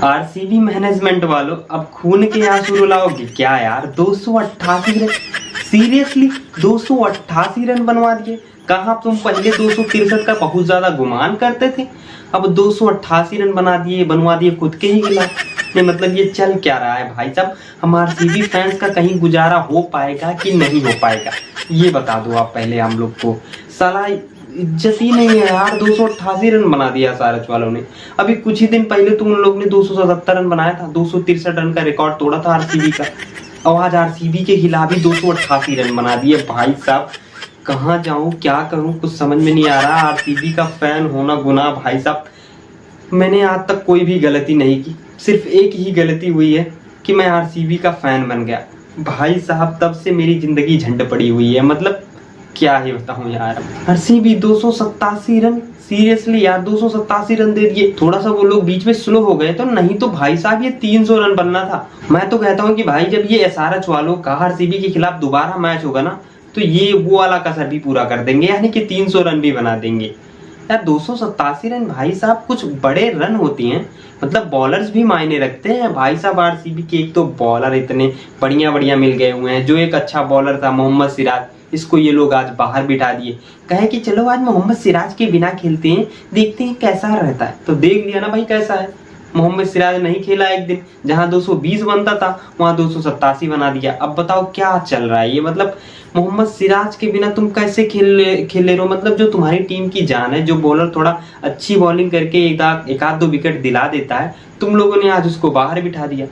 RCB management वालों, अब खून के आंसू रुलाओगे क्या यार? 288 रन, सीरियसली 288 रन बनवा दिए। कहाँ तुम पहले 263 का बहुत ज्यादा गुमान करते थे, अब 288 रन बनवा दिए खुद के ही खिलाफ। मतलब ये चल क्या रहा है भाई साहब? हम आरसीबी फैंस का कहीं गुजारा हो पाएगा कि नहीं हो पाएगा, ये बता दो आप पहले हम लोग को। साला इज्जत ही नहीं है यार, 288 रन बना दिया सारच वालों ने। अभी कुछ ही दिन पहले तो उन लोग ने 277 रन बनाया था, 263 रन का रिकॉर्ड तोड़ा था आरसीबी का। और आज आरसीबी के खिलाफ ही 288 रन बना दिए। भाई साहब कहाँ जाऊं, क्या करूं, कुछ समझ में नहीं आ रहा। आरसीबी का फैन होना गुनाह भाई साहब। मैंने आज तक कोई भी गलती नहीं की, सिर्फ एक ही गलती हुई है कि मैं आरसीबी का फैन बन गया। भाई साहब तब से मेरी जिंदगी झंड पड़ी हुई है। मतलब क्या ही बताऊं यार। आरसीबी 287 रन, सीरियसली यार 287 रन दे दिए। थोड़ा सा वो लोग बीच में स्लो हो गए तो, नहीं तो भाई साहब ये 300 रन बनना था। मैं तो कहता हूँ कि भाई जब ये एसआरएच वालों का आरसीबी के खिलाफ दोबारा मैच होगा ना, तो ये वो वाला कसर भी पूरा कर देंगे, यानी कि 300 रन भी बना देंगे। यार 287 रन भाई साहब कुछ बड़े रन होती हैं। मतलब बॉलर्स भी मायने रखते हैं भाई साहब। आरसीबी के एक तो बॉलर इतने बढ़िया बढ़िया मिल गए हुए हैं। जो एक अच्छा बॉलर था मोहम्मद सिराज, इसको ये लोग आज बाहर बिठा दिए। कहे कि चलो आज मोहम्मद सिराज के बिना खेलते हैं, देखते हैं कैसा रहता है। तो देख लिया ना भाई कैसा है। मोहम्मद सिराज नहीं खेला एक दिन, जहां 220 बनता था वहां 287 बना दिया। अब बताओ क्या चल रहा है ये? मतलब मोहम्मद सिराज के बिना तुम कैसे खेल रहे हो? मतलब जो तुम्हारी टीम की जान है, जो बॉलर थोड़ा अच्छी बॉलिंग करके एक आध दो विकेट दिला देता है, तुम लोगों ने आज उसको बाहर बिठा दिया।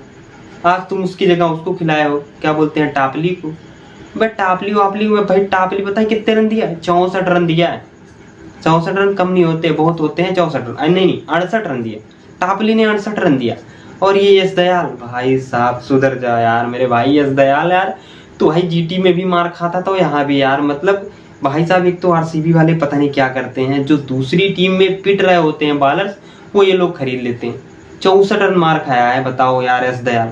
आज तुम उसकी जगह उसको खिलाए हो, क्या बोलते हैं, टापली को। बट टापली वापली में भाई, टापली पता है कितने रन दिया है? 64 रन दिया है। 64 रन कम नहीं होते, बहुत होते हैं 64 रन। नहीं 68 रन दिए टापली ने, 68 रन दिया। और ये यश दयाल, भाई साहब सुधर जा यार मेरे भाई यश दयाल। यार तो भाई जीटी में भी मार खाता था, यहाँ भी यार। मतलब भाई साहब एक तो आरसीबी वाले पता नहीं क्या करते हैं, जो दूसरी टीम में पिट रहे होते हैं बॉलर्स, वो ये लोग खरीद लेते हैं। 64 रन मार खाया है, बताओ यार यश दयाल।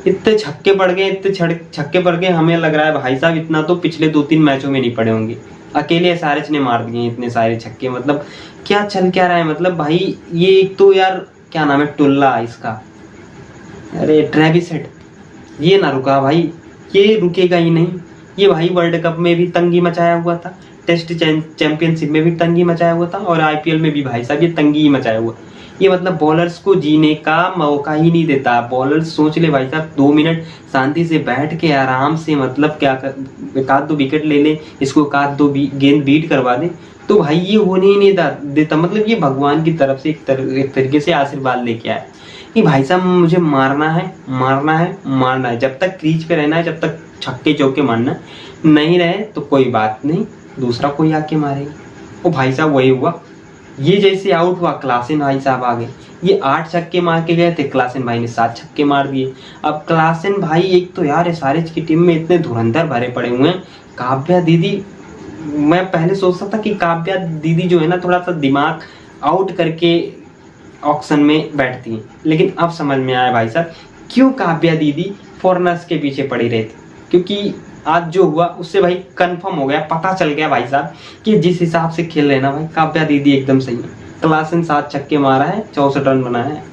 इतने छक्के पड़ गए, इतने छक्के पड़ गए, हमें लग रहा है भाई साहब इतना तो पिछले 2-3 मैचों में नहीं पड़े होंगे। अकेले एसआरएच ने मार दिए इतने सारे छक्के। मतलब क्या चल क्या रहा है? मतलब भाई ये एक तो यार क्या नाम है, टुल्ला इसका, अरे ट्रेविस हेड, ये ना रुका भाई, ये रुकेगा ही नहीं। ये भाई वर्ल्ड कप में भी तंगी मचाया हुआ था, टेस्ट चैंपियनशिप में भी तंगी मचाया हुआ था, और आईपीएल में भी भाई साहब ये तंगी ही मचाया हुआ। ये मतलब बॉलर्स को जीने का मौका ही नहीं देता। बॉलर्स सोच ले भाई साहब 2 मिनट शांति से बैठ के आराम से, मतलब क्या कर, एक आध दो विकेट ले ले, इसको एक आध दो गेंद बीट करवा दे, तो भाई ये होने ही नहीं देता। मतलब ये भगवान की तरफ से एक तरीके से आशीर्वाद लेके आया कि भाई साहब मुझे मारना है मारना है मारना है। जब तक क्रीज पे रहना है, जब तक छक्के चौके मारना है, नहीं रहे तो कोई बात नहीं, दूसरा कोई आके मारेगा। और भाई साहब वही हुआ। ये जैसे आउट हुआ, क्लासेन भाई साहब आ गए। ये 8 छक्के मार के गए थे, क्लासेन भाई ने 7 छक्के मार दिए। अब क्लासेन भाई एक तो यार एसआरएच की टीम में इतने धुरंधर भरे पड़े हुए हैं। काव्या दीदी, मैं पहले सोचता था कि काव्या दीदी जो है ना, थोड़ा सा दिमाग आउट करके ऑक्शन में बैठती है, लेकिन अब समझ में आया भाई साहब क्यों काव्या दीदी फॉरनर्स के पीछे पड़ी रहती। क्योंकि आज जो हुआ उससे भाई कंफर्म हो गया, पता चल गया भाई साहब कि जिस हिसाब से खेल रहे ना भाई, काव्या दीदी एकदम सही है। क्लासन 7 छक्के मारा है, 64 रन बनाया है।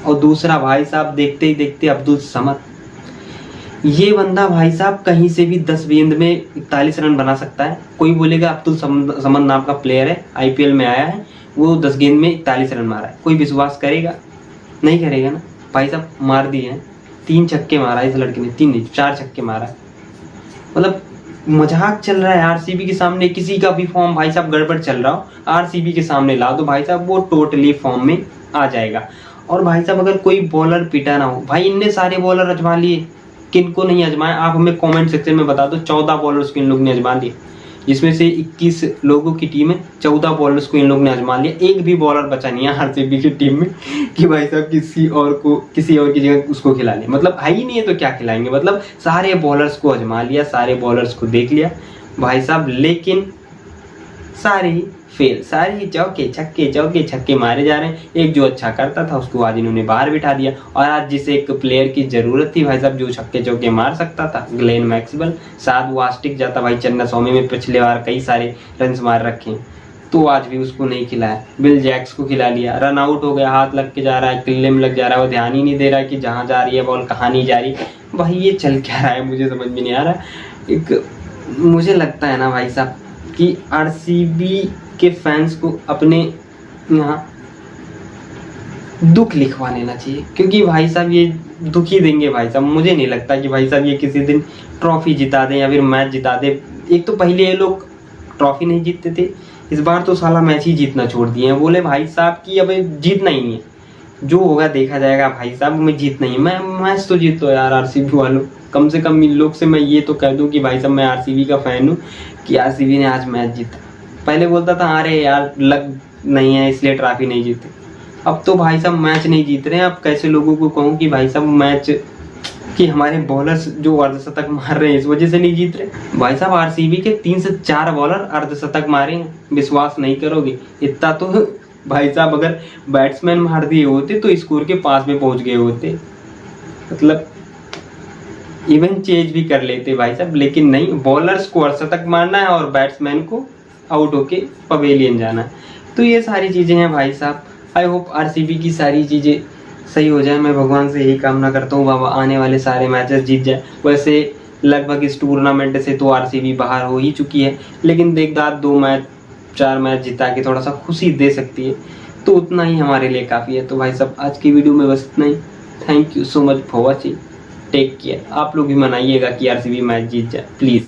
और दूसरा भाई साहब देखते ही देखते अब्दुल समद, ये बंदा भाई साहब कहीं से भी 10 गेंद में 41 रन बना सकता है। कोई बोलेगा अब्दुल समद नाम का प्लेयर है, आईपीएल में आया है, वो 10 गेंद में 41 रन मारा है। कोई विश्वास करेगा? नहीं करेगा ना। भाई साहब मार दिए हैं, 3 छक्के मारा है इस लड़के ने, 3 नहीं 4 छक्के मारा है। मतलब मजाक चल रहा है आरसीबी के सामने। किसी का भी फॉर्म भाई साहब गड़बड़ चल रहा हो, आरसीबी के सामने ला दो भाई साहब, वो टोटली फॉर्म में आ जाएगा। और भाई साहब अगर कोई बॉलर पिटा ना हो, भाई इनने सारे बॉलर आजमा लिए, किनको नहीं आजमाए आप हमें कमेंट सेक्शन में बता दो। 14 बॉलर्स को इन लोग ने आजमा लिए, जिसमें से 21 लोगों की टीम है, 14 बॉलर्स को इन लोग ने आजमा लिया। एक भी बॉलर बचा नहीं है आरसीबी की टीम में कि भाई साहब किसी और की जगह उसको खिला लिया। मतलब है ही नहीं है तो क्या खिलाएंगे। मतलब सारे बॉलर्स को आजमा लिया, सारे बॉलर्स को देख लिया भाई साहब, लेकिन सारे ही फेल, सारे ही चौके छक्के मारे जा रहे हैं। एक जो अच्छा करता था उसको आज इन्होंने बाहर बिठा दिया। और आज जिसे एक प्लेयर की जरूरत थी भाई साहब जो छक्के चौके मार सकता था, ग्लेन मैक्सवेल, शायद वो आज टिक जाता भाई। चन्ना स्वामी में पिछले बार कई सारे रन मार रखे हैं, तो आज भी उसको नहीं खिलाया। बिल जैक्स को खिला लिया, रन आउट हो गया, हाथ लग के जा रहा है, किल्ले में लग जा रहा है, वो ध्यान ही नहीं दे रहा है कि जहाँ जा रही है बॉल कहाँ नहीं जा रही। भाई ये चल क्या रहा है, मुझे समझ में नहीं आ रहा। एक मुझे लगता है ना भाई साहब कि आरसीबी के फैंस को अपने यहाँ दुख लिखवा लेना चाहिए, क्योंकि भाई साहब ये दुख ही देंगे भाई साहब। मुझे नहीं लगता कि भाई साहब ये किसी दिन ट्रॉफी जिता दें या फिर मैच जिता दे। एक तो पहले ये लोग ट्रॉफी नहीं जीतते थे, इस बार तो साला मैच ही जीतना छोड़ दिए हैं। बोले भाई साहब कि अब जीतना ही नहीं है, जो होगा देखा जाएगा भाई साहब, मैं जीतना ही, मैं मैच तो जीतो यार आरसीबी वालों। कम से कम इन लोग से मैं ये तो कह दूं कि भाई साहब मैं आरसीबी का फैन हूँ कि आरसीबी ने आज मैच जीता। पहले बोलता था अरे यार लग नहीं है इसलिए ट्रॉफी नहीं जीते, अब तो भाई साहब मैच नहीं जीत रहे हैं। अब कैसे लोगों को कहूँ कि भाई साहब मैच कि हमारे बॉलर्स जो अर्धशतक मार रहे हैं इस वजह से नहीं जीत रहे। भाई साहब आरसीबी के 3 से 4 बॉलर अर्धशतक मारे हैं, विश्वास नहीं करोगे इतना तो। भाई साहब अगर बैट्समैन मार दिए होते तो स्कोर के पास में पहुंच गए होते, मतलब इवन चेंज भी कर लेते भाई साहब। लेकिन नहीं, बॉलर्स को अर्धशतक मारना है और बैट्समैन को आउट होके पवेलियन जाना है। तो ये सारी चीजें हैं भाई साहब। आई होप आरसीबी की सारी चीजें सही हो जाए, मैं भगवान से यही कामना करता हूँ बाबा आने वाले सारे मैचेस जीत जाए। वैसे लगभग इस टूर्नामेंट से तो आरसीबी बाहर हो ही चुकी है, लेकिन देखदार 2 मैच 4 मैच जिता के थोड़ा सा खुशी दे सकती है, तो उतना ही हमारे लिए काफ़ी है। तो भाई साहब आज की वीडियो में बस इतना ही। Thank you so much for watching, take care. आप लोग भी मनाइएगा कि आरसीबी मैच जीत जाए प्लीज़।